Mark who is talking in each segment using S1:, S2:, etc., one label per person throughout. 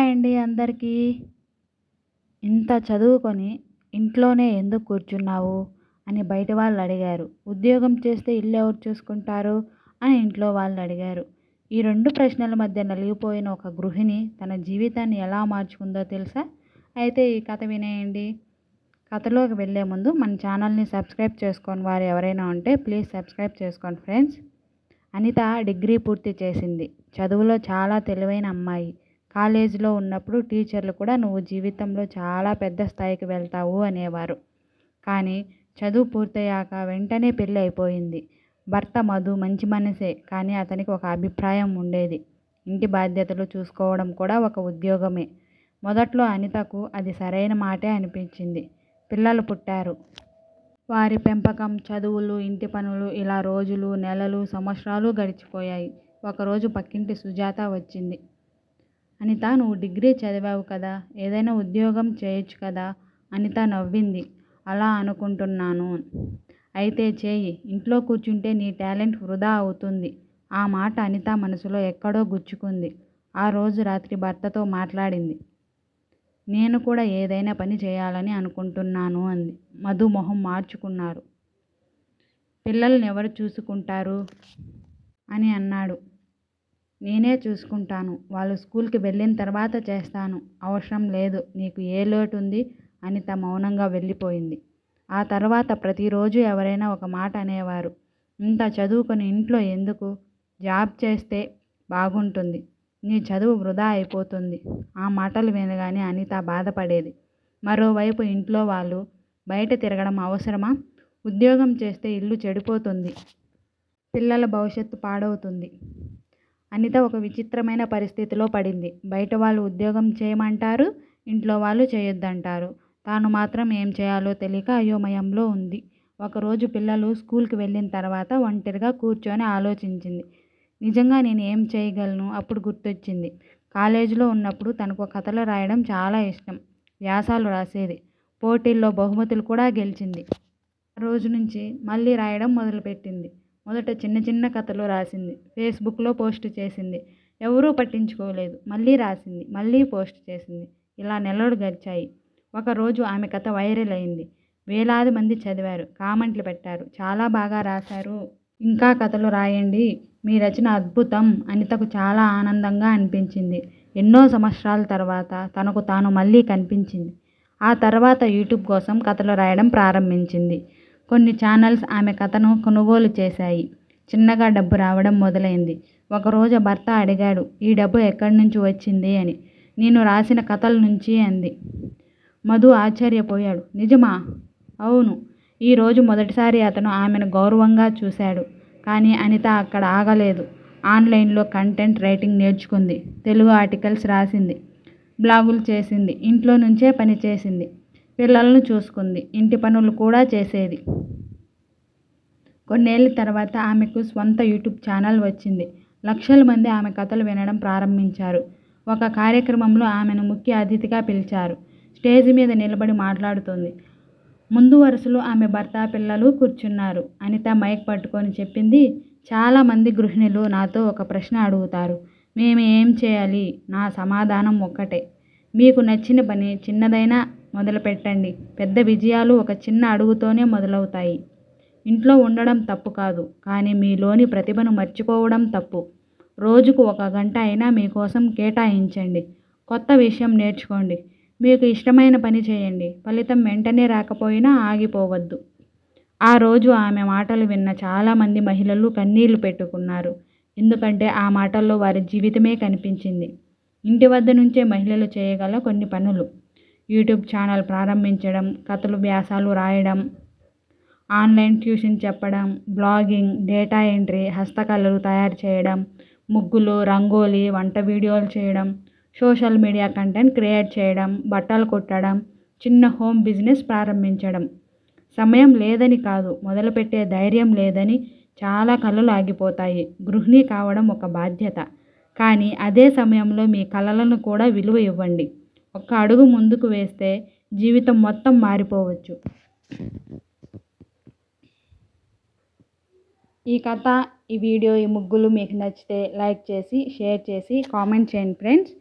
S1: Hi అండి అందరికీ. ఇంత చదువుకొని ఇంట్లోనే ఎందుకు కూర్చున్నావు అని బయట వాళ్ళు అడిగారు. ఉద్యోగం చేస్తే ఇల్లు ఎవరు చూసుకుంటారు అని ఇంట్లో వాళ్ళు అడిగారు. ఈ 2 ప్రశ్నల మధ్య నలిగిపోయిన ఒక గృహిణి తన జీవితాన్ని ఎలా మార్చుకుందో తెలుసా? అయితే ఈ కథ వినేయండి. కథలోకి వెళ్ళే ముందు మన ఛానల్ని సబ్స్క్రైబ్ చేసుకోని వారు ఎవరైనా ఉంటే ప్లీజ్ సబ్స్క్రైబ్ చేసుకోండి ఫ్రెండ్స్. అనిత డిగ్రీ పూర్తి చేసింది. చదువులో చాలా తెలివైన అమ్మాయి. కాలేజీలో ఉన్నప్పుడు టీచర్లు కూడా నువ్వు జీవితంలో చాలా పెద్ద స్థాయికి వెళ్తావు అనేవారు. కానీ చదువు పూర్తయ్యాక వెంటనే పెళ్ళి అయిపోయింది. భర్త మధు మంచి మనిషే, కానీ అతనికి ఒక అభిప్రాయం ఉండేది. ఇంటి బాధ్యతలు చూసుకోవడం కూడా ఒక ఉద్యోగమే. మొదట్లో అనితకు అది సరైన మాటే అనిపించింది. పిల్లలు పుట్టారు. వారి పెంపకం, చదువులు, ఇంటి పనులు ఇలా రోజులు, నెలలు, సంవత్సరాలు గడిచిపోయాయి. ఒకరోజు పక్కింటి సుజాత వచ్చింది. అనిత, నువ్వు డిగ్రీ చదివావు కదా, ఏదైనా ఉద్యోగం చేయొచ్చు కదా. అనిత నవ్వింది. అలా అనుకుంటున్నాను. అయితే చేయి. ఇంట్లో కూర్చుంటే నీ టాలెంట్ వృధా అవుతుంది. ఆ మాట అనిత మనసులో ఎక్కడో గుచ్చుకుంది. ఆ రోజు రాత్రి భర్తతో మాట్లాడింది. నేను కూడా ఏదైనా పని చేయాలని అనుకుంటున్నాను అంది. మధు మొహం మార్చుకున్నారు. పిల్లల్ని ఎవరు చూసుకుంటారు అని అన్నాడు. నేనే చూసుకుంటాను. వాళ్ళు స్కూల్కి వెళ్ళిన తర్వాత చేస్తాను. అవసరం లేదు. నీకు ఏ లోటు ఉంది? అనిత మౌనంగా వెళ్ళిపోయింది. ఆ తర్వాత ప్రతిరోజు ఎవరైనా ఒక మాట అనేవారు. ఇంత చదువుకొని ఇంట్లో ఎందుకు? జాబ్ చేస్తే బాగుంటుంది. నీ చదువు వృధా అయిపోతుంది. ఆ మాటలు వినగానే అనిత బాధపడేది. మరోవైపు ఇంట్లో వాళ్ళు బయట తిరగడం అవసరమా? ఉద్యోగం చేస్తే ఇల్లు చెడిపోతుంది. పిల్లల భవిష్యత్తు పాడవుతుంది. అనిత ఒక విచిత్రమైన పరిస్థితిలో పడింది. బయట వాళ్ళు ఉద్యోగం చేయమంటారు, ఇంట్లో వాళ్ళు చేయొద్దంటారు. తాను మాత్రం ఏం చేయాలో తెలియక అయోమయంలో ఉంది. ఒకరోజు పిల్లలు స్కూల్కి వెళ్ళిన తర్వాత ఒంటరిగా కూర్చొని ఆలోచించింది. నిజంగా నేను ఏం చేయగలను? అప్పుడు గుర్తొచ్చింది. కాలేజీలో ఉన్నప్పుడు తనకు కథలు రాయడం చాలా ఇష్టం. వ్యాసాలు రాసేది. పోటీల్లో బహుమతులు కూడా గెలిచింది. ఆ రోజు నుంచి మళ్ళీ రాయడం మొదలుపెట్టింది. మొదట చిన్న చిన్న కథలు రాసింది. ఫేస్బుక్లో పోస్ట్ చేసింది. ఎవరూ పట్టించుకోలేదు. మళ్ళీ రాసింది. మళ్ళీ పోస్ట్ చేసింది. ఇలా నెలలు గడిచాయి. ఒకరోజు ఆమె కథ వైరల్ అయింది. వేలాది మంది చదివారు. కామెంట్లు పెట్టారు. చాలా బాగా రాశారు. ఇంకా కథలు రాయండి. మీ రచన అద్భుతం. అనితకు చాలా ఆనందంగా అనిపించింది. ఎన్నో సంవత్సరాల తర్వాత తనకు తాను మళ్ళీ కనిపించింది. ఆ తర్వాత యూట్యూబ్ కోసం కథలు రాయడం ప్రారంభించింది. కొన్ని ఛానల్స్ ఆమె కథను కొనుగోలు చేశాయి. చిన్నగా డబ్బు రావడం మొదలైంది. ఒకరోజు భర్త అడిగాడు, ఈ డబ్బు ఎక్కడి నుంచి వచ్చింది అని. నేను రాసిన కథల నుంచి అంది. మధు ఆశ్చర్యపోయాడు. నిజమా? అవును. ఈరోజు మొదటిసారి అతను ఆమెను గౌరవంగా చూశాడు. కానీ అనిత అక్కడ ఆగలేదు. ఆన్లైన్లో కంటెంట్ రైటింగ్ నేర్చుకుంది. తెలుగు ఆర్టికల్స్ రాసింది. బ్లాగులు చేసింది. ఇంట్లో నుంచే పని చేసింది. పిల్లలను చూసుకుంది. ఇంటి పనులు కూడా చేసేది. కొన్నేళ్ల తర్వాత ఆమెకు స్వంత యూట్యూబ్ ఛానల్ వచ్చింది. లక్షల మంది ఆమె కథలు వినడం ప్రారంభించారు. ఒక కార్యక్రమంలో ఆమెను ముఖ్య అతిథిగా పిలిచారు. స్టేజ్ మీద నిలబడి మాట్లాడుతోంది. ముందు వరుసలో ఆమె భర్త, పిల్లలు కూర్చున్నారు. అనిత మైక్ పట్టుకొని చెప్పింది. చాలామంది గృహిణులు నాతో ఒక ప్రశ్న అడుగుతారు. మేము ఏం చేయాలి? నా సమాధానం ఒక్కటే. మీకు నచ్చిన పని చిన్నదైనా మొదలుపెట్టండి. పెద్ద విజయాలు ఒక చిన్న అడుగుతోనే మొదలవుతాయి. ఇంట్లో ఉండడం తప్పు కాదు, కానీ మీలోని ప్రతిభను మర్చిపోవడం తప్పు. రోజుకు 1 గంట అయినా మీకోసం కేటాయించండి. కొత్త విషయం నేర్చుకోండి. మీకు ఇష్టమైన పని చేయండి. ఫలితం వెంటనే రాకపోయినా ఆగిపోవద్దు. ఆ రోజు ఆమె మాటలు విన్న చాలామంది మహిళలు కన్నీళ్లు పెట్టుకున్నారు. ఎందుకంటే ఆ మాటల్లో వారి జీవితమే కనిపించింది. ఇంటి వద్ద నుంచే మహిళలు చేయగల కొన్ని పనులు. యూట్యూబ్ ఛానల్ ప్రారంభించడం, కథలు, వ్యాసాలు రాయడం, ఆన్లైన్ ట్యూషన్ చెప్పడం, బ్లాగింగ్, డేటా ఎంట్రీ, హస్తకళలు తయారు చేయడం, ముగ్గులు, రంగోలీ, వంట వీడియోలు చేయడం, సోషల్ మీడియా కంటెంట్ క్రియేట్ చేయడం, బట్టలు కుట్టడం, చిన్న హోమ్ బిజినెస్ ప్రారంభించడం. సమయం లేదని కాదు, మొదలుపెట్టే ధైర్యం లేదని చాలా కలలు ఆగిపోతాయి. గృహిణి కావడం ఒక బాధ్యత. కానీ అదే సమయంలో మీ కలలను కూడా విలువ ఇవ్వండి. ఒక్క అడుగు ముందుకు వేస్తే జీవితం మొత్తం మారిపోవచ్చు. ఈ కథ, ఈ వీడియో, ఈ ముగ్గులు మీకు నచ్చితే లైక్ చేసి, షేర్ చేసి, కామెంట్ చేయండి ఫ్రెండ్స్.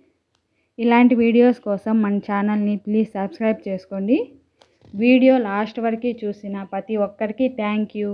S1: ఇలాంటి వీడియోస్ కోసం మన ఛానల్ని ప్లీజ్ సబ్స్క్రైబ్ చేసుకోండి. వీడియో లాస్ట్ వరకు చూసిన ప్రతి ఒక్కరికి థ్యాంక్ యూ.